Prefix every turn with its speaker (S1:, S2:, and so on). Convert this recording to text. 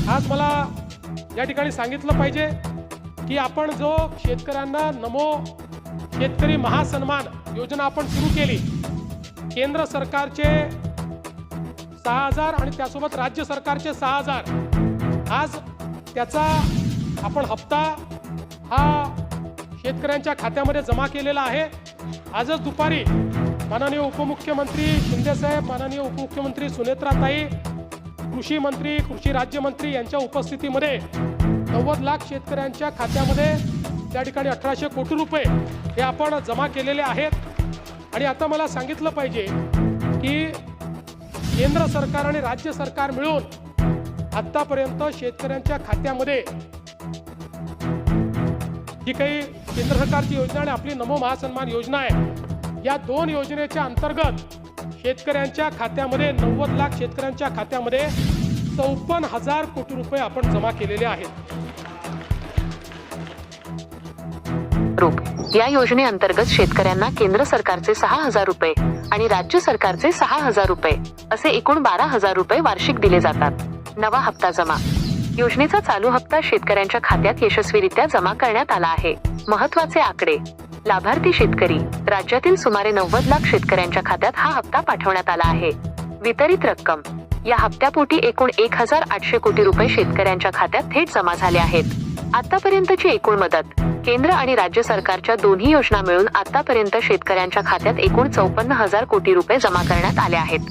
S1: आज मला या ठिकाणी सांगितलं पाहिजे की आपण जो शेतकऱ्यांना नमो शेतकरी महासन्मान योजना आपण सुरू केली, केंद्र सरकारचे 6,000 आणि त्यासोबत राज्य सरकारचे 6,000, आज त्याचा आपण हप्ता हा शेतकऱ्यांच्या खात्यामध्ये जमा केलेला आहे। आजच दुपारी माननीय उपमुख्यमंत्री शिंदेसाहेब, माननीय उपमुख्यमंत्री सुनेत्राताई, कृषी मंत्री, कृषी राज्यमंत्री यांच्या उपस्थितीमध्ये 90 लाख शेतकऱ्यांच्या खात्यामध्ये त्या ठिकाणी 1800 कोटी रुपये हे आपण जमा केलेले आहेत। आणि आता मला सांगितलं पाहिजे की केंद्र सरकार आणि राज्य सरकार मिळून आतापर्यंत शेतकऱ्यांच्या खात्यामध्ये जी काही केंद्र सरकारची योजना आणि आपली नमो महासन्मान योजना आहे, या दोन योजनेच्या अंतर्गत शेतकऱ्यांच्या खात्यामध्ये 90 लाख शेतकऱ्यांच्या खात्यामध्ये 54,000 कोटी रुपये आपण जमा केलेले आहेत।
S2: या योजनेअंतर्गत शेतकऱ्यांना केंद्र सरकारचे 6,000 रुपये आणि राज्य सरकारचे 6,000 रुपये असे एकूण 12,000 रुपये वार्षिक दिले जातात। नवा हप्ता जमा योजनेचा चालू हप्ता शेतकऱ्यांच्या खात्यात यशस्वीरित्या जमा करण्यात आला आहे। महत्त्वाचे आकडे: लाभार्थी शेतकरी राज्यातील सुमारे 90 लाख शेतकऱ्यांच्या खात्यात हा हप्ता पाठवण्यात आला आहे। वितरित रक्कम: या हप्त्यापोटी एकूण 1,800 कोटी रुपये शेतकऱ्यांच्या खात्यात थेट जमा झाले आहेत। आतापर्यंतची एकूण मदत: केंद्र आणि राज्य सरकारच्या दोन्ही योजना मिळून आतापर्यंत शेतकऱ्यांच्या खात्यात एकूण 54,000 कोटी रुपये जमा करण्यात आले आहेत।